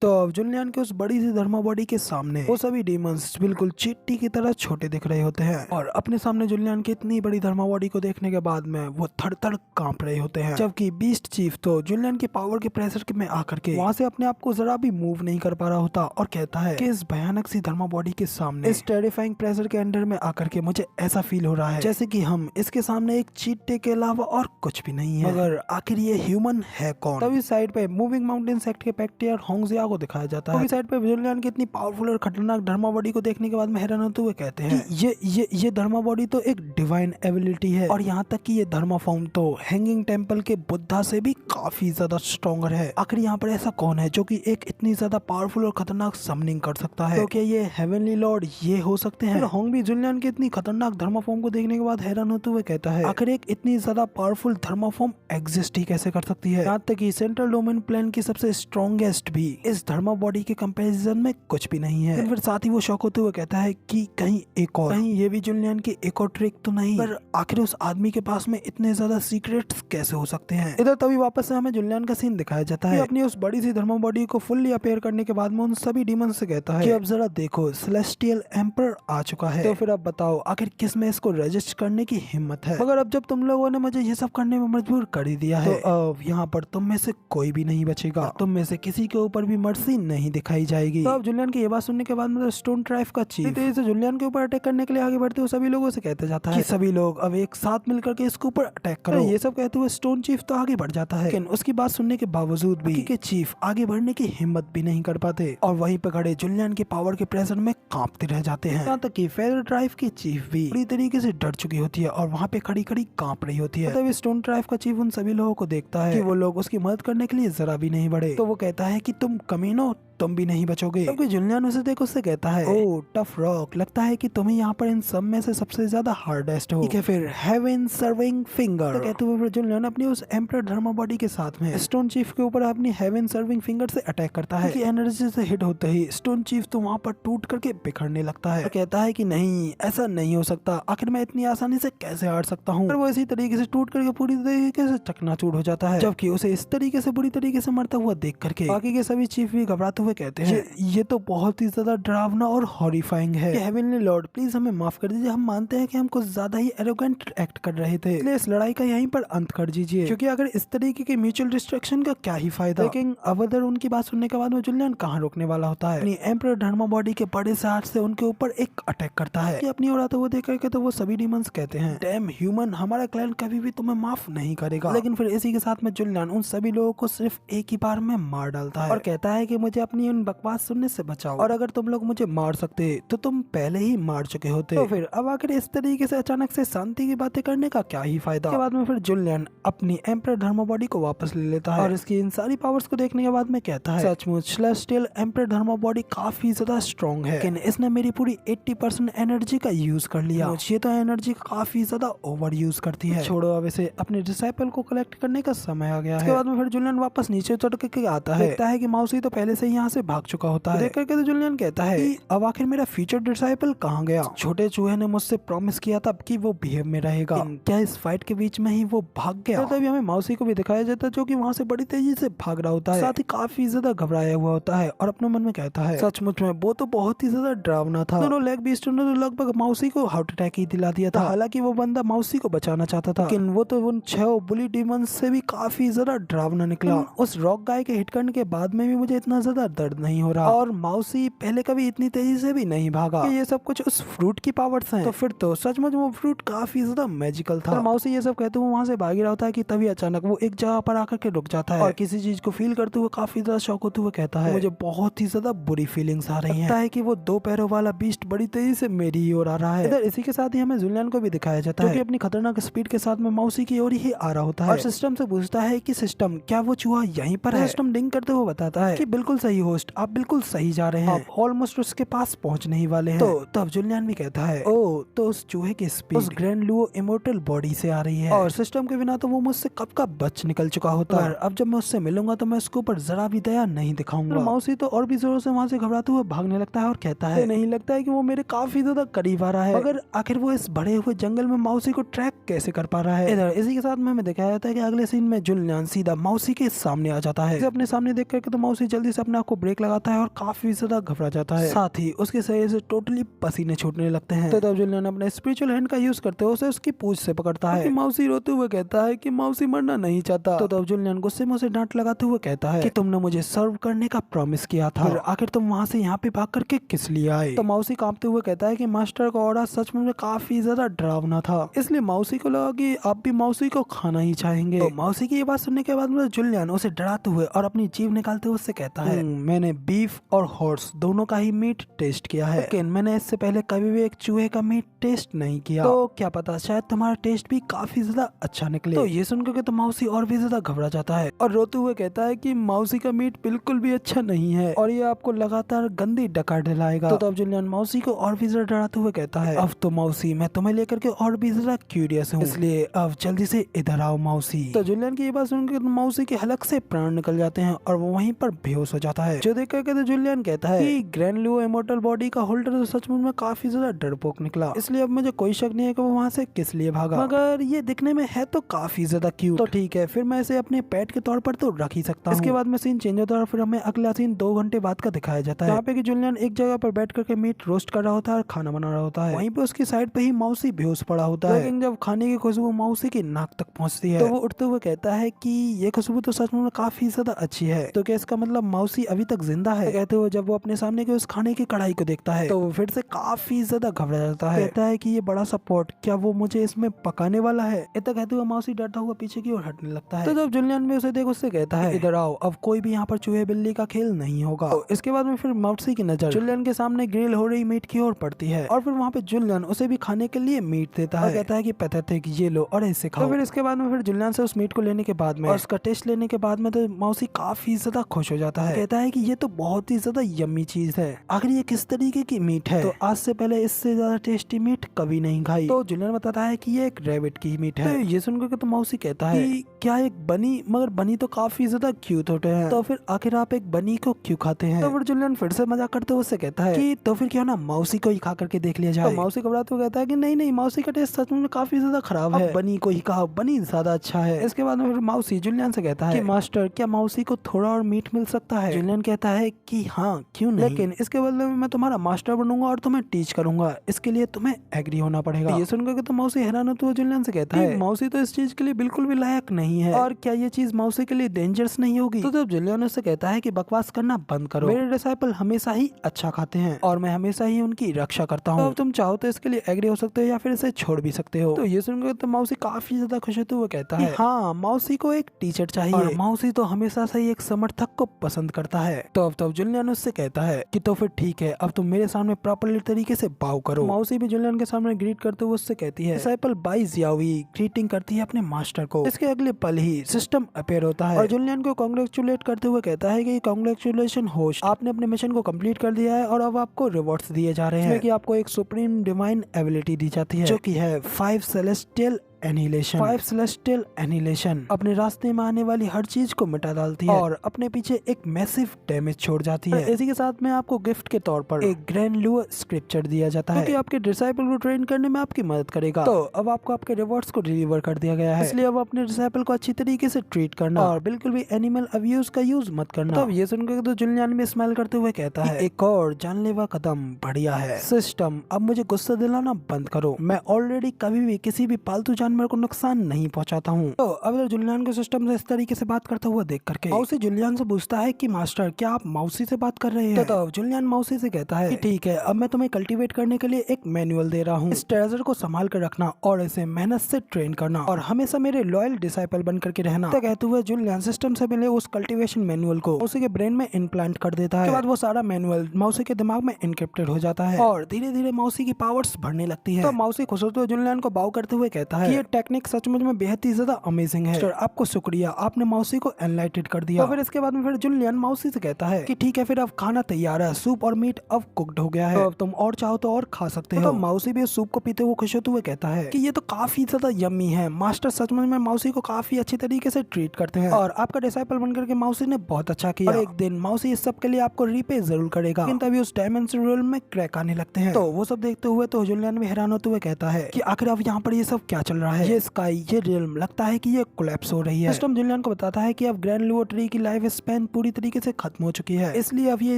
तो अब जुलियन के उस बड़ी सी धर्मा बॉडी के सामने वो सभी डीमंस बिल्कुल चींटी की तरह छोटे दिख रहे होते हैं और अपने सामने जुलियन की इतनी बड़ी धर्मा बॉडी को देखने के बाद में वो थर थर कांप रहे होते हैं। जबकि बीस्ट चीफ तो जुलियन की पावर के प्रेशर में आकर के वहाँ से अपने आप को जरा भी मूव नहीं कर पा रहा होता और कहता है कि इस भयानक सी धर्मा बॉडी के सामने इस टेरिफाइंग प्रेशर के अंडर में आकर के मुझे ऐसा फील हो रहा है जैसे कि हम इसके सामने एक चींटे के अलावा और कुछ भी नहीं है। मगर आखिर ये ह्यूमन है कौन? तभी साइड पे मूविंग माउंटेन सेक्ट के पैक्टियर होंगजिया को दिखाया जाता है। साइड पे जुलियन की इतनी पावरफुल और खतरनाक धर्मा बॉडी को देखने के बाद में हैरान होते हुए कहते हैं कि ये धर्मा बॉडी तो एक डिवाइन एबिलिटी है और यहाँ तक कि ये धर्मा फॉर्म तो हैंगिंग टेम्पल के बुद्धा से भी काफी ज्यादा स्ट्रॉन्गर है। आखिर यहाँ पर ऐसा कौन है जो कि एक इतनी ज्यादा पावरफुल और खतरनाक समनिंग कर सकता है? तो क्या ये हेवनली लॉर्ड ये हो सकते हैं? होंग भी जुलियन की इतनी खतरनाक धर्मा फॉर्म को देखने के बाद हैरान होते हुए कहता है आखिर एक इतनी ज्यादा पावरफुल धर्मा फॉर्म एग्जिस्ट ही कैसे कर सकती है? यहाँ तक कि सेंट्रल डोमेन प्लेन की सबसे स्ट्रॉन्गेस्ट भी इस धर्मा बॉडी के कंपैरिजन में कुछ भी नहीं है। फिर साथ ही वो शौक होते हुए कहता है कि कहीं एक और, कहीं ये भी जुलियन की एक और ट्रिक तो नहीं? पर आखिर उस आदमी के पास में इतने ज्यादा सीक्रेट्स कैसे हो सकते हैं? इधर तभी वापस से हमें जुलियन का सीन दिखाया जाता है। अपनी उस बड़ी सी धर्मा बॉडी को फुल्ली अपेयर करने के बाद में उन सभी डीमन से कहता है कि अब जरा देखो सेलेस्टियल एम्पर आ चुका है, तो फिर अब बताओ आखिर किस में इसको रजिस्ट करने की हिम्मत है? मगर अब जब तुम लोगों ने मुझे ये सब करने में मजबूर कर ही दिया है तो अब यहाँ पर तुम में से कोई भी नहीं बचेगा, तुम में से किसी के ऊपर भी मर्सी नहीं दिखाई जाएगी। तो अब जुलियन की ये बात सुनने के बाद मतलब स्टोन ट्राइब का चीफ तेजी से जुलियन के ऊपर अटैक करने के लिए आगे बढ़ते हुए सभी लोगों से कहते जाता है कि सभी लोग अब एक साथ मिलकर के इसके ऊपर अटैक करो। ये सब कहते हुए स्टोन चीफ तो आगे बढ़ जाता है, लेकिन उसकी बात सुनने के बावजूद भी के चीफ आगे बढ़ने की हिम्मत भी नहीं कर पाते और वहीं पे खड़े जुलियन के पावर के प्रेशर में कांपते रह जाते हैं। यहाँ तक कि फेदर ट्राइब की चीफ भी पूरी तरीके से डर चुकी होती है और वहाँ पे खड़ी खड़ी कांप रही होती है। तभी स्टोन ट्राइब का चीफ उन सभी लोगों को देखता है कि वो लोग उसकी मदद करने के लिए जरा भी नहीं बढ़े, तो वो कहता है कि तुम कमीनो तुम भी नहीं बचोगे। क्योंकि जुलियन उसे देख उससे कहता है ओह टफ रॉक, लगता है कि तुम्हें यहाँ पर इन सब में से सबसे ज्यादा हार्डेस्ट हो। ठीक है फिर हेवन सर्विंग फिंगर, तो कहते हुए जुलियन अपनी उस एम्परर धर्मा बॉडी के साथ में स्टोन चीफ के ऊपर अपनी हेवन सर्विंग फिंगर से अटैक करता है। एनर्जी से हिट होते ही स्टोन चीफ तो वहाँ पर टूट करके बिखरने लगता है और कहता है कि नहीं ऐसा नहीं हो सकता, आखिर मैं इतनी आसानी से कैसे हार सकता हूँ। वो इसी तरीके से टूट करके पूरी तरीके से चकनाचूर हो जाता है, जबकि उसे इस तरीके से बुरी तरीके से मरता हुआ देख करके बाकी के सभी चीफ भी घबराते हुए कहते हैं ये तो बहुत ही ज्यादा डरावना और हॉरिफाइंग है। हेवनली लॉर्ड प्लीज हमें माफ कर दीजिए, हम मानते हैं कि हम कुछ ज्यादा ही एरोगेंट एक्ट कर रहे थे, इसलिए इस लड़ाई का यहीं पर अंत कर दीजिए, क्योंकि अगर इस तरीके के म्यूचुअल डिस्ट्रक्शन का क्या ही फायदा। लेकिन अब अगर उनकी बात सुनने के बाद में जुलियन कहाँ रोकने वाला होता है, अपनी एम्परर धर्मा बॉडी के बड़े से हाथ से उनके ऊपर एक अटैक करता है। अपनी ओर आते हुए देख करके तो वो सभी डीमंस कहते हैं डैम ह्यूमन, हमारा क्लैन कभी भी तुम्हें माफ नहीं करेगा। लेकिन फिर इसी के साथ में जुलियन उन सभी लोगों को सिर्फ एक ही बार में मार डालता है और कहता है कि मुझे अपनी उन बकवास सुनने से बचाओ, और अगर तुम लोग मुझे मार सकते तो तुम पहले ही मार चुके होते। तो फिर अब आखिर इस तरीके से अचानक से शांति की बातें करने का क्या ही फायदा। के बाद में फिर जुलियन अपनी एम्परर धर्मा बॉडी को वापस ले लेता है और इसकी इन सारी पावर्स को देखने के बाद में कहता है सचमुच सेलेस्टियल एम्परर धर्मा बॉडी काफी ज्यादा स्ट्रॉन्ग है, लेकिन इसने मेरी पूरी 80% एनर्जी का यूज कर लिया। मुझे तो एनर्जी काफी ज्यादा ओवर यूज करती है। छोड़ो अब इसे अपने डिसाइपल को कलेक्ट करने का समय आ गया है। इसके बाद में फिर जुलियन वापस नीचे चढ़ के आता है, देखता है कि माउसी तो पहले से ही यहाँ से भाग चुका होता है। देख करके तो जुलियन कहता है कि अब आखिर मेरा फ्यूचर डिसाइपल कहाँ गया? छोटे चूहे ने मुझसे प्रॉमिस किया था कि वो बिहेव में रहेगा, क्या इस फाइट के बीच में ही वो भाग गया? तभी हमें माउसी को भी दिखाया जाता है जो कि वहाँ से बड़ी तेजी से भाग रहा होता है, साथ ही काफी ज्यादा घबराया हुआ होता है और अपने मन में कहता है सचमुच में वो तो बहुत ही ज्यादा डरावना था। दोनों लेग बीस्टों ने तो लगभग माउसी को हार्ट अटैक ही दिला दिया था। हालांकि वो बंदा माउसी को बचाना चाहता था, लेकिन वो तो उन 6 बुली डीमंस से भी काफी ज्यादा डरावना निकला। उस रॉक गाय के हिट करने के बाद में भी मुझे इतना ज्यादा दर्द नहीं हो रहा और माउसी पहले कभी इतनी तेजी से भी नहीं भागा। ये सब कुछ उस फ्रूट की पावर्स हैं। तो फिर तो सचमुच वो फ्रूट काफी ज्यादा मैजिकल था। माउसी ये सब कहते हुए वहाँ से भाग रहा होता है कि तभी अचानक वो एक जगह पर आकर के रुक जाता है और किसी चीज को फील करते हुए काफी ज्यादा शौक होते हुए कहता है मुझे बहुत ही ज्यादा बुरी फीलिंग्स आ रही हैं। कि वो 2 पैरों वाला बीस्ट बड़ी तेजी से मेरी ही ओर आ रहा है। इधर इसी के साथ ही हमें जुलियन को भी दिखाया जाता है, जो कि अपनी खतरनाक स्पीड के साथ में माउसी की ओर ही आ रहा होता है और सिस्टम से पूछता है कि सिस्टम क्या वो चूहा यहीं पर है? सिस्टम डिंग करते हुए बताता है कि बिल्कुल सही होस्ट, आप बिल्कुल सही जा रहे हैं, आप ऑलमोस्ट उसके पास पहुंचने ही वाले हैं। तो तब जुलियन भी कहता है ओ तो उस चूहे की स्पीड उस ग्रैंड लुओ इमोर्टल बॉडी से आ रही है और सिस्टम के बिना तो वो मुझसे कब का बच निकल चुका होता है। अब जब मैं उससे मिलूंगा तो मैं उसके ऊपर जरा भी दया नहीं दिखाऊंगा। माउसी तो और भी जोरों से वहाँ से घबराते हुए भागने लगता है और कहता है नहीं लगता है कि वो मेरे काफी ज्यादा करीब आ रहा है, मगर आखिर वो इस बड़े हुए जंगल में माउसी को ट्रैक कैसे कर पा रहा है। इधर इसी के साथ में हमें दिखाया जाता है कि अगले सीन में जुलियन सीधा माउसी के सामने आ जाता है। अपने सामने देख करके तो माउसी जल्दी से अपना को ब्रेक लगाता है और काफी ज्यादा घबरा जाता है। साथ ही उसके शरीर से टोटली पसीने छूटने लगते हैं। तो तब जुलियन अपने स्पिरिचुअल हैंड का यूज करते हुए उसे उसकी पूंछ से पकड़ता है। मौसी रोते हुए कहता है कि मौसी मरना नहीं चाहता। तो तब जुलियन गुस्से में उसे डांट लगाते हुए कहता है कि तुमने मुझे सर्व करने का प्रॉमिस किया था, आखिर तुम वहाँ से यहाँ पे भाग करके किस लिए आए। तो मौसी कांपते हुए कहता है कि मास्टर का ऑर्डर सच में काफी ज्यादा डरावना था, इसलिए मौसी को लगा कि आप भी मौसी को खाना ही चाहेंगे। तो मौसी की ये बात सुनने के बाद जुलियन उसे डराते हुए और अपनी जीभ निकालते हुए उससे कहता है, मैंने बीफ और हॉर्स दोनों का ही मीट टेस्ट किया है, लेकिन मैंने इससे पहले कभी भी एक चूहे का मीट टेस्ट नहीं किया, तो क्या पता शायद तुम्हारा टेस्ट भी काफी ज्यादा अच्छा निकले। तो ये सुनकर तो मौसी और भी ज्यादा घबरा जाता है और रोते हुए कहता है कि मौसी का मीट बिल्कुल भी अच्छा नहीं है और ये आपको लगातार गंदी डकार दिलाएगा। तो तब जुलियन मौसी को और भी ज्यादा डराते हुए कहता है, अब तो मौसी मैं तुम्हें लेकर के और भी ज्यादा क्यूरियस हूँ, इसलिए अब जल्दी से इधर आओ मौसी। तो जुलियन की ये बात सुनकर मौसी के हलक से प्राण निकल जाते हैं और वो वहीं पर बेहोश हो जाता है। जो देख करके तो जुलियन कहता है कि ग्रैंड लुओ इमॉर्टल बॉडी का होल्डर तो सचमुच में काफी ज्यादा डरपोक निकला, इसलिए अब मुझे कोई शक नहीं है कि वो वहाँ से किस लिए भागा, मगर ये दिखने में है तो काफी ज्यादा क्यूट, तो ठीक है फिर मैं इसे अपने पेट के तौर पर तो रख ही सकता हूँ। इसके बाद में सीन चेंज होता है और फिर हमें अगला सीन 2 घंटे बाद का दिखाया जाता है, जहाँ पे कि जुलियन एक जगह पर बैठ करके मीट रोस्ट कर रहा होता है और खाना बना रहा होता है। वहीं पे उसकी साइड पे ही मौसी बेहोश पड़ा होता है, लेकिन जब खाने की खुशबू मौसी की नाक तक पहुंचती है तो वो उठते हुए कहता है कि ये खुशबू तो सच में काफी ज्यादा अच्छी है, तो क्या इसका मतलब मौसी अभी तक जिंदा है। कहते हुए जब वो अपने सामने के उस खाने की कढ़ाई को देखता है तो वो फिर से काफी ज्यादा घबरा जाता है। कहता है कि ये बड़ा सा पॉट, क्या वो मुझे इसमें पकाने वाला है। इतना कहते हुए मौसी डरता हुआ पीछे की ओर हटने लगता है। तो जब जुलियन भी उसे देख उससे कहता है, इधर आओ, अब कोई भी यहाँ पर चूहे बिल्ली का खेल नहीं होगा। तो इसके बाद में फिर मौसी की नजर जुलियन के सामने ग्रिल हो रही मीट की ओर पड़ती है और फिर वहाँ पे जुलियन उसे भी खाने के लिए मीट देता है। कहता है कि पैथेटिक, ये लो और इसे खाओ। तो फिर इसके बाद में फिर जुलियन से उस मीट को लेने के बाद में और उसका टेस्ट लेने के बाद में तो मौसी काफी ज्यादा खुश हो जाता है। कहता है कि ये तो बहुत ही ज्यादा यम्मी चीज है, आखिर ये किस तरीके की मीट है, तो आज से पहले इससे ज्यादा टेस्टी मीट कभी नहीं खाई। तो जुलियन बताता है कि ये एक रैबिट की मीट है। तो ये सुनकर तो मौसी कहता है कि क्या एक बनी, मगर बनी तो काफी ज्यादा क्यूट होते हैं, तो फिर आखिर आप एक बनी को क्यों खाते हैं। तो फिर जुलियन फिर से मजाक करते हुए उससे कहता है कि तो फिर क्यों ना मौसी को ही खा करके देख लिया जाए। तो मौसी घबराते हुए कहता है कि नहीं नहीं, मौसी का टेस्ट सच में काफी ज्यादा खराब है, बनी को ही कहा, बनी ज्यादा अच्छा है। इसके बाद में फिर मौसी जुलियन से कहता है कि मास्टर क्या मौसी को थोड़ा और मीट मिल सकता है। जुलियन कहता है कि हाँ क्यों नहीं, लेकिन इसके बदले में मैं तुम्हारा मास्टर बनूंगा और तुम्हें टीच करूंगा, इसके लिए तुम्हें एग्री होना पड़ेगा। ये सुनकर तो मौसी हैरान होते हुए जुलियन से कहता है मौसी तो इस चीज के लिए बिल्कुल भी लायक नहीं है, और क्या ये चीज मौसी के लिए डेंजरस नहीं होगी। तो जब जुलियन उससे कहता है कि बकवास करना बंद करो, मेरे डिसाइपल हमेशा ही अच्छा खाते हैं और मैं हमेशा ही उनकी रक्षा करता हूँ, तो तुम चाहो तो इसके लिए एग्री हो सकते हो या फिर इसे छोड़ भी सकते हो। तो ये सुनकर तो मौसी काफी ज्यादा खुश होते हुए कहता है हाँ, मौसी को एक टीचर चाहिए और मौसी तो हमेशा से ही एक समर्थक को पसंद करता है। तो अब जुलियन उससे कहता है कि तो फिर ठीक है, अब तुम मेरे सामने प्रॉपर्ली तरीके से बाव करो। मौसी भी जुलियन के सामने ग्रीट करते हुए उससे कहती है, डिसाइपल बाई जियावी ग्रीटिंग करती है अपने मास्टर को। इसके अगले पल ही सिस्टम अपीयर होता है और जुलियन को कांग्रेचुलेट करते हुए कहता है कि कांग्रेचुलेशन होस्ट, आपने अपने मिशन को कंप्लीट कर दिया है और अब आपको रिवॉर्ड्स दिए जा रहे हैं, कि आपको एक सुप्रीम डिवाइन एबिलिटी दी जाती है जो कि है 5 सेलेस्टियल एनिहिलेशन। 5 सेलेस्टियल एनिहिलेशन अपने रास्ते में आने वाली हर चीज को मिटा डालती है और अपने पीछे एक मैसिव डैमेज छोड़ जाती है। इसी के साथ में आपको गिफ्ट के तौर पर एक ग्रैंड लुओ स्क्रिप्चर दिया जाता है, जो कि आपके डिसाइपल को ट्रेन करने में आपकी मदद करेगा। तो अब आपको आपके रिवॉर्ड्स को डिलीवर कर दिया गया है, इसलिए अब अपने डिसाइपल को अच्छी तरीके से ट्रीट करना और बिल्कुल भी एनिमल अब्यूज का यूज मत करना। तो ये सुनकर तो जुलियन में स्माइल करते हुए कहता है, एक और जानलेवा कदम बढ़िया है। सिस्टम, अब मुझे गुस्सा दिलाना बंद करो, मैं ऑलरेडी कभी भी किसी भी पालतू जानवर को नुकसान नहीं पहुंचाता हूँ। तो अब जुलियन के सिस्टम से इस तरीके से बात करता हुआ देख करके मौसी जुलियन से पूछता है कि मास्टर क्या आप मौसी से बात कर रहे हैं। तो जुलियन मौसी से कहता है कि ठीक है, अब मैं तुम्हें कल्टीवेट करने के लिए एक मैनुअल दे रहा हूँ, इस ट्रेजर को संभाल कर रखना और इसे मेहनत से ट्रेन करना और हमेशा मेरे लॉयल डिसाइपल बन करके रहना। तो कहते हुए जुलियन सिस्टम से मिले उस कल्टीवेशन मैनुअल को मौसी के ब्रेन में इम्प्लांट कर देता है। उसके बाद वो सारा मैनुअल मौसी के दिमाग में इनक्रिप्टेड हो जाता है और धीरे धीरे मौसी की पावर्स बढ़ने लगती है। तो मौसी खुश होते हुए जुलियन को बाव करते हुए कहता है कि ये टेक्निक सचमुच में बेहद ही ज्यादा अमेजिंग है, सर आपको शुक्रिया, आपने मौसी को एनलाइटेड कर दिया। तो फिर इसके बाद में फिर जुलियन मौसी से कहता है कि ठीक है, फिर अब खाना तैयार है, सूप और मीट अब कुक्ड हो गया है, तो अब तुम और चाहो तो और खा सकते हो। तो मौसी भी सूप को पीते हुए खुश होते हुए कहता है कि ये तो काफी ज्यादा यम्मी है, मास्टर सचमुच में मौसी को काफी अच्छी तरीके से ट्रीट करते हैं और आपका डिसाइपल बनकर के मौसी ने बहुत अच्छा किया और एक दिन मौसी इस सब के लिए आपको रीपे जरूर करेगा। लेकिन तभी उस डायमेंशन वर्ल्ड में क्रैक आने लगते हैं। तो वो सब देखते हुए तो जुलियन भी हैरान होते हुए कहता है कि आखिर अब यहाँ पर ये सब क्या चल रहा रहा है। ये स्काई, ये रियल्म लगता है कि ये कोलैप्स हो रही है। सिस्टम जुलियन को बताता है कि अब ग्रैंड लुओ ट्री की लाइफ स्पैन पूरी तरीके से खत्म हो चुकी है, इसलिए अब ये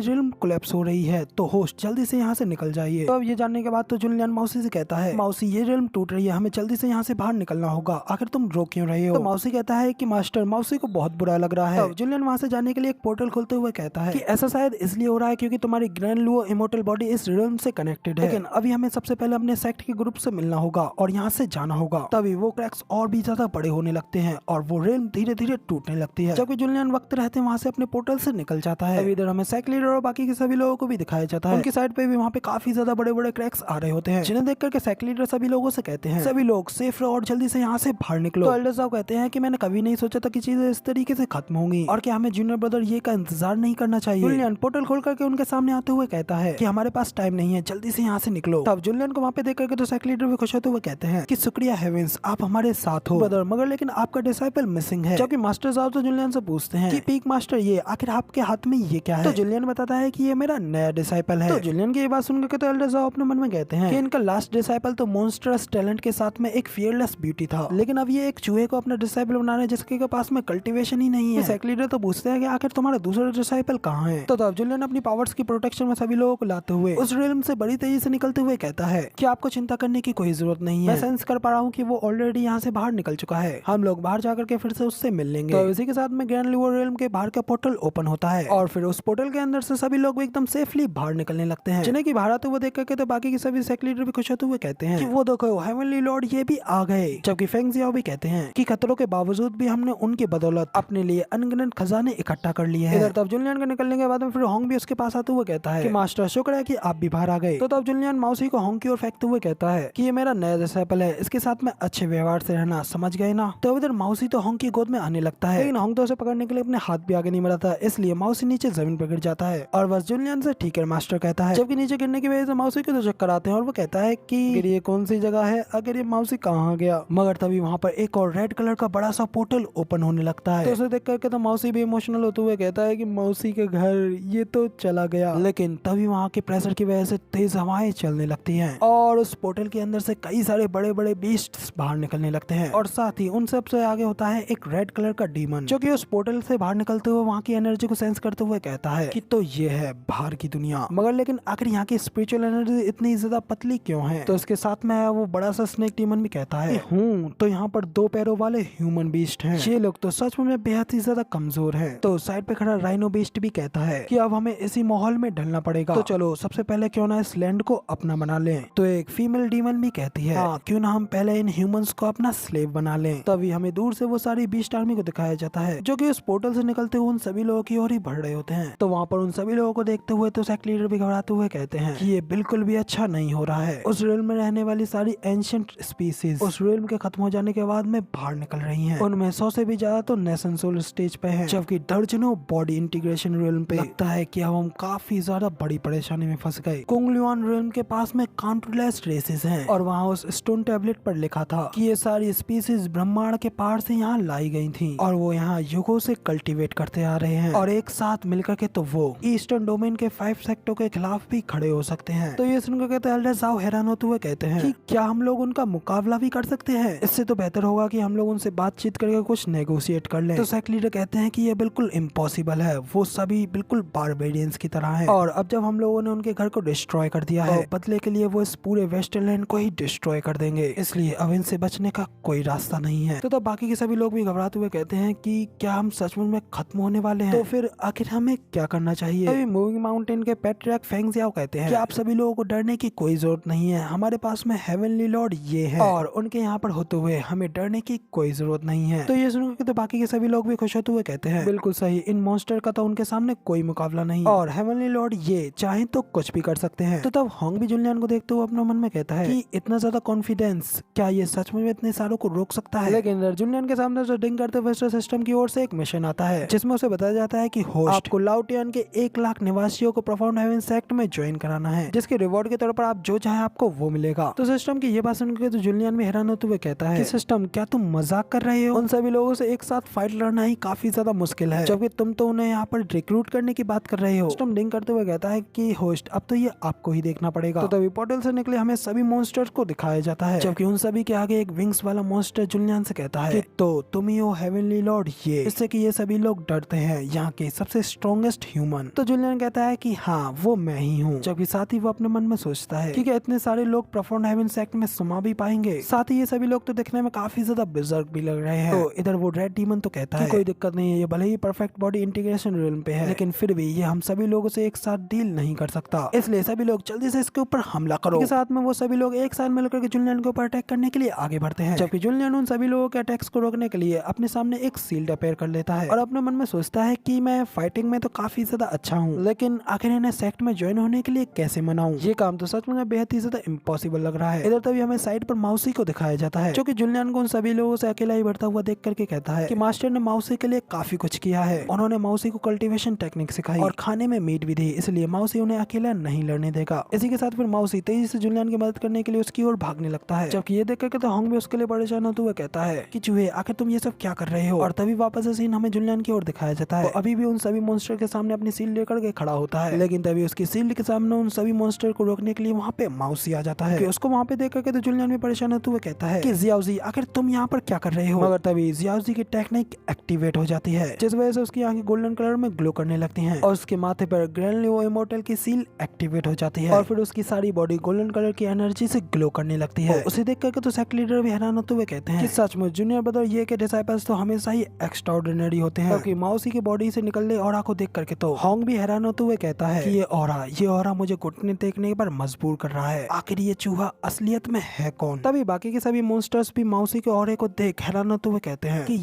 रियल्म कोलैप्स हो रही है, तो होस्ट जल्दी से यहाँ से निकल जाइए। तो अब ये जानने के बाद तो जुलियन मौसी से कहता है, मौसी ये रियल्म टूट रही है, हमें जल्दी से यहाँ से बाहर निकलना होगा, आखिर तुम रो क्यों रहे हो? तो मौसी कहता है कि मास्टर, मौसी को बहुत बुरा लग रहा है। तो जुलियन वहाँ से जाने के लिए एक पोर्टल खोलते हुए कहता है कि ऐसा शायद इसलिए हो रहा है क्योंकि तुम्हारी ग्रैंड लुओ इमोर्टल बॉडी इस रियल्म से कनेक्टेड है, लेकिन अभी हमें सबसे पहले अपने सेक्ट के ग्रुप से मिलना होगा और यहाँ से जाना होगा। तभी वो क्रैक्स और भी ज्यादा बड़े होने लगते हैं और वो रियल्म धीरे धीरे टूटने लगती है। जबकि जुलियन वक्त रहते वहाँ से अपने पोर्टल से निकल जाता है। अभी इधर हमें सेक्ट लीडर और बाकी के सभी लोगों को भी दिखाया जाता है। उनकी साइड पे भी वहाँ पे काफी ज्यादा बड़े बड़े क्रैक्स आ रहे होते हैं, जिन्हें देख करके सेक्ट लीडर सभी लोगों से कहते हैं, सभी लोग सेफ रहो और जल्दी से यहाँ से बाहर निकलो। तो एल्डर साहब कहते हैं कि मैंने कभी नहीं सोचा था कि चीजें इस तरीके से खत्म होंगी और क्या हमें जूनियर ब्रदर ये का इंतजार नहीं करना चाहिए। जुलियन पोर्टल खोल करके उनके सामने आते हुए कहता है कि हमारे पास टाइम नहीं है, जल्दी से यहाँ से निकलो। तब जुलियन को वहाँ पे देख करके तो सेक्ट लीडर भी खुश होते हुए कहते हैं कि शुक्रिया हेवेंस, आप हमारे साथ हो ब्रदर, मगर लेकिन आपका डिसाइपल मिसिंग है। जबकि मास्टर साहब तो जुलियन से पूछते हैं कि पीक मास्टर ये आखिर आपके हाथ में ये क्या है? तो जुलियन बताता है कि ये मेरा नया डिसाइपल है। तो जुलियन की ये बात सुनकर तो एल्डर साहब अपने मन में कहते हैं कि इनका लास्ट डिसाइपल तो मॉन्स्टरस टैलेंट के साथ में एक फियरलेस ब्यूटी था, लेकिन अब ये एक चूहे को अपना डिसाइपल बना रहे जिसके पास में कल्टीवेशन ही नहीं है। सेक्ट लीडर तो पूछते हैं कि आखिर तुम्हारा दूसरा डिसाइपल कहाँ है? तो तब जुलियन अपनी पावर्स की प्रोटेक्शन में सभी लोगों को लाते हुए उस रियल्म से बड़ी तेजी से निकलते हुए कहता है कि आपको चिंता करने की कोई जरूरत नहीं है, मैं सेंस कर पा रहा हूँ कि वो ऑलरेडी यहाँ से बाहर निकल चुका है, हम लोग बाहर जाकर के फिर से उससे मिल लेंगे। तो इसी के साथ में ग्रैंड लुओ रियल्म के बाहर का पोर्टल ओपन होता है और फिर उस पोर्टल के अंदर से सभी लोग एकदम सेफली बाहर निकलने लगते हैं। जिन्हें की बाहर आते हुए देख करके तो बाकी के सभी सेक्ट लीडर भी खुश होते हुए कहते हैं कि वो देखो हेवनली लॉर्ड ये भी आ गए। जबकि फेंग जियाओ भी कहते हैं कि खतरों के बावजूद भी हमने उनकी बदौलत अपने लिए अनगिनत खजाने इकट्ठा कर लिए हैं। इधर तब जुलियन के निकलने के बाद में फिर होंग भी उसके पास आते हुए कहता है कि मास्टर शुक्र है कि आप भी बाहर आ गए। तो तब जुलियन मौसी को होंग की ओर फेंकते हुए कहता है कि ये मेरा नया डिसाइपल है, इसके साथ में अच्छे व्यवहार से रहना, समझ गए ना? तो इधर मौसी तो होंग की गोद में आने लगता है, लेकिन होंग तो उसे पकड़ने के लिए अपने हाथ भी आगे नहीं बढ़ाता, इसलिए मौसी नीचे जमीन पर गिर जाता है और बस जुलियन से ठीक है मास्टर कहता है। जबकि नीचे गिरने की वजह से मौसी के तो चक्कर आते हैं और वो कहता है कि ये कौन सी जगह है, अगर ये मौसी कहाँ गया? मगर तभी वहाँ पर एक और रेड कलर का बड़ा सा पोर्टल ओपन होने लगता है। तो उसे देख करके तो मौसी भी इमोशनल होते हुए कहता है कि मौसी के घर ये तो चला गया। लेकिन तभी वहाँ के प्रेशर की वजह से तेज हवाएं चलने लगती हैं और उस पोर्टल के अंदर से कई सारे बड़े बड़े बीस्ट्स बाहर निकलने लगते हैं और साथ ही उन सब से आगे होता है एक रेड कलर का डीमन, जो कि उस पोर्टल से बाहर निकलते हुए वहाँ की एनर्जी को सेंस करते हुए कहता है कि तो ये है बाहर की दुनिया, मगर लेकिन आखिर यहाँ की स्पिरिचुअल एनर्जी इतनी ज्यादा पतली क्यों है? तो इसके साथ में वो बड़ा सा स्नेक डीमन भी कहता है हूँ तो यहाँ पर 2 पैरों वाले ह्यूमन बीस्ट हैं, ये लोग तो सच में बेहद ही ज्यादा कमजोर हैं। तो साइड पे खड़ा राइनो बीस्ट भी कहता है कि अब हमें इसी माहौल में ढलना पड़ेगा, तो चलो सबसे पहले क्यों ना इस लैंड को अपना बना लें। तो एक फीमेल डीमन भी कहती है हाँ क्यों ना हम पहले इन ह्यूमंस को अपना स्लेव बना लें। तभी हमें दूर से वो सारी बीस्ट आर्मी को दिखाया जाता है जो कि उस पोर्टल से निकलते हुए उन सभी लोगों की ओर ही बढ़ रहे होते हैं। तो वहाँ पर उन सभी लोगों को देखते हुए तो सेक्ट लीडर भी घबराते हुए कहते हैं कि ये बिल्कुल भी अच्छा नहीं हो रहा है। उस रियल में रहने वाली सारी एंशिएंट स्पीसीज उस रियल के खत्म हो जाने के बाद में बाहर निकल रही हैं। उनमें 100 से भी ज्यादा तो नेशन सोल स्टेज पे हैं, जबकि दर्जनों बॉडी इंटीग्रेशन रियल पे लगता है कि अब हम काफी ज्यादा बड़ी परेशानी में फंस गए। कुंगलुआन रियल के पास में काउंटलेस रेसेस हैं और वहाँ उस स्टोन टैबलेट पर लिखा था कि ये सारी स्पीसीज ब्रह्मांड के पार से यहाँ लाई गई थी और वो यहाँ युगों से कल्टीवेट करते आ रहे हैं और एक साथ मिलकर के तो वो ईस्टर्न डोमेन के 5 सेक्टरों के खिलाफ भी खड़े हो सकते हैं। तो ये सुनकर कहते हैं एल्डर साहब हैरान होते हुए कहते हैं कि क्या हम लोग उनका मुकाबला भी कर सकते हैं? इससे तो बेहतर होगा कि हम लोग उनसे बातचीत करके कुछ नेगोशिएट कर लें। तो सेक्ट लीडर कहते हैं कि ये बिल्कुल इम्पॉसिबल है, वो सभी बिल्कुल बारबेरियंस की तरह हैं और अब जब हम लोगों ने उनके घर को डिस्ट्रॉय कर दिया है तो बदले के लिए वो इस पूरे वेस्टर्नलैंड को ही डिस्ट्रॉय कर देंगे, इसलिए अब इनसे बचने का कोई रास्ता नहीं है। तो तब बाकी के सभी लोग भी घबराते हुए कहते हैं कि क्या हम सचमुच में खत्म होने वाले हैं? तो फिर आखिर हमें क्या करना चाहिए? अभी मूविंग माउंटेन के पैट्रियार्क फेंग जियाओ कहते हैं कि आप सभी लोगों को डरने की कोई जरूरत नहीं है, हमारे पास में हेवनली लॉर्ड ये है और उनके यहाँ पर होते हुए हमें डरने की कोई जरूरत नहीं है। तो ये सुनकर तो बाकी के सभी लोग भी खुश होते हुए कहते हैं बिल्कुल सही, इन मॉन्स्टर का तो उनके सामने कोई मुकाबला नहीं और हेवनली लॉर्ड ये चाहे तो कुछ भी कर सकते हैं। तो तब होंग भी जुलियन को देखते हुए अपने मन में कहता है कि इतना ज्यादा कॉन्फिडेंस, क्या ये सच में इतने सारों को रोक सकता है? लेकिन जुलियन के सामने जो डिंग करते वेस्टर सिस्टम की ओर से एक मिशन आता है जिसमें उसे बताया जाता है कि होस्ट आपको लाउटियन के 1 लाख निवासियों को प्रोफाउंड हेवन सेक्ट में ज्वाइन कराना है, जिसके रिवॉर्ड के तौर पर आप जो चाहे आपको वो मिलेगा। तो सिस्टम की ये बात सुनकर तो जुलियन भी हैरान होते हुए कहता है कि सिस्टम क्या तुम मजाक कर रहे हो? उन सभी लोगों से एक साथ फाइट लड़ना ही काफी ज्यादा मुश्किल है, जबकि तुम तो उन्हें यहाँ पर रिक्रूट करने की बात कर रहे हो। सिस्टम डिंग करते हुए कहता है कि होस्ट अब तो ये आपको ही देखना पड़ेगा। तो तभी पोर्टल से निकले हमें सभी मॉन्स्टर्स को दिखाया जाता है, जबकि उन सभी के आगे एक विंग्स वाला मॉन्स्टर जुलियन से कहता है कि तो तुम ही हो हेवनली लॉर्ड। ये इससे कि ये सभी लोग डरते हैं, यहाँ के सबसे स्ट्रॉन्गेस्ट ह्यूमन। तो जुलियन कहता है कि हाँ वो मैं ही हूँ, जबकि साथ ही वो अपने मन में सोचता है कि क्या इतने सारे लोग प्रोफाउंड हेवन सेक्ट में समा भी पाएंगे। साथ ही ये सभी लोग तो दिखने में काफी ज्यादा बिजर्क भी लग रहे हैं। तो इधर वो रेड डीमन तो कहता है कोई दिक्कत नहीं है, ये भले ही परफेक्ट बॉडी इंटीग्रेशन रियल्म पे है, लेकिन फिर भी ये हम सभी लोगों से एक साथ डील नहीं कर सकता, इसलिए सभी लोग जल्दी से इसके ऊपर हमला करो। के साथ में वो सभी लोग एक साथ मिलकर के जुलियन के ऊपर अटैक करने के लिए आगे बढ़ते हैं, जबकि जुलियन उन सभी लोगों के अटैक्स को रोकने के लिए अपने सामने एक सील्ड अपेयर कर लेता है और अपने मन में सोचता है कि मैं फाइटिंग में तो काफी ज्यादा अच्छा हूँ, लेकिन आखिर इन्हें सेक्ट में ज्वाइन होने के लिए कैसे मनाऊं। ये काम तो सच में बेहद ही ज्यादा इम्पॉसिबल लग रहा है। इधर तभी हमें साइड पर माउसी को दिखाया जाता है, जो कि जुलियन को उन सभी लोगों से अकेला ही बढ़ता हुआ देख करके कहता है कि मास्टर ने माउसी के लिए काफी कुछ किया है। उन्होंने माउसी को कल्टीवेशन टेक्निक सिखाई और खाने में मीट भी दी, इसलिए माउसी उन्हें अकेला नहीं लड़ने देगा। इसी के साथ फिर माउसी तेजी से जुलियन की मदद करने के लिए उसकी ओर भागने लगता है, जबकि ये देख करके तो होंग भी उसके लिए परेशान होते हुए कहता है कि चूहे आखिर तुम ये सब क्या कर रहे हो। और तभी वापस से सीन हमें जुलियन की ओर दिखाया जाता है। अभी भी उन सभी मॉन्स्टर के सामने अपनी सील्ड लेकर के खड़ा होता है, लेकिन तभी उसकी सील्ड के सामने उन सभी मॉन्स्टर को रोकने के लिए वहाँ पे माउसी आ जाता है। कि उसको वहाँ पे देख करके तो जुलियन भी परेशान होते हुए कहता है कि जियाओजी आखिर तुम यहाँ पर क्या कर रहे हो। मगर तभी जियाओजी की टेक्निक एक्टिवेट हो जाती है, जिस वजह से उसकी आंखें गोल्डन कलर में ग्लो करने लगती हैं और उसके माथे पर ग्रैंड लियो इमोर्टल की सील एक्टिवेट हो जाती है और फिर उसकी सारी बॉडी गोल्डन कलर की एनर्जी से ग्लो करने लगती है। उसे देख करके तो सेक्ट लीडर भी हैरान होते हुए कहते हैं कि सचमुच जूनियर ब्रदर ये के डिसाइपल्स तो हमेशा ही एक्स्ट्राऑर्डिनरी होते हैं, क्योंकि माउसी की बॉडी से निकलने ऑरा को देख करके तो होंग भी हैरान होते हुए कहता है कि ये ऑरा मुझे घुटने टेकने पर मजबूर कर रहा है। आखिर ये चूहा असलियत में है कौन। तभी बाकी के सभी मॉन्स्टर्स भी माउसी के ऑरे को देख हैरान होते हुए कहते हैं कि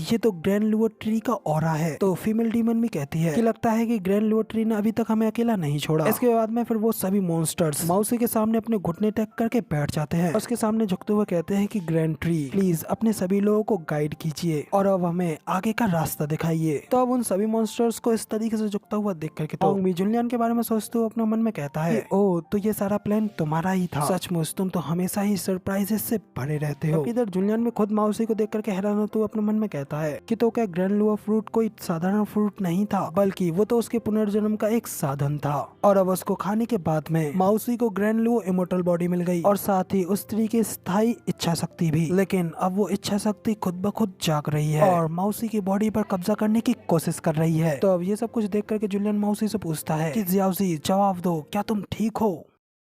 ये तो ग्रैंड लुओ ट्री का ऑरा है। तो फीमेल डीमन भी कहती है कि लगता है कि ग्रैंड लुओ ट्री ने अभी तक हमें अकेला नहीं छोड़ा। इसके बाद में फिर वो सभी मॉन्स्टर्स माउसी के सामने अपने घुटने टेक करके बैठ जाते हैं, उसके सामने झुकते हुए कहते हैं कि ग्रैंड ट्री प्लीज अपने सभी लोगों को गाइड कीजिए और अब हमें आगे का रास्ता दिखाइए। तो अब उन सभी मॉन्स्टर्स को इस तरीके से झुकता हुआ देख करके तो भी जुलियन के बारे में सोचते हुए अपने मन में कहता है ओ तो ये सारा प्लान तुम्हारा ही था, सचमुच तुम तो हमेशा ही सरप्राइजेस से भरे रहते हो। इधर जुलियन भी खुद माउसी को देख करके हैरान होते हुए अपने मन में कहता है कि तो क्या ग्रैंड लुओ फ्रूट कोई साधारण फ्रूट नहीं था, बल्कि वो तो उसके पुनर्जन्म का एक साधन था। और अब उसको खाने के बाद में माउसी को ग्रैंड लुओ इमोर्टल बॉडी मिल गई और साथ ही उस स्त्री की स्थायी इच्छा शक्ति भी। लेकिन अब वो इच्छा शक्ति खुद ब खुद जाग रही है और माउसी की बॉडी पर कब्जा करने की कोशिश कर रही है। तो अब ये सब कुछ देख करके जुलियन माउसी से पूछता है कि जियाओजी जवाब दो, क्या तुम ठीक हो।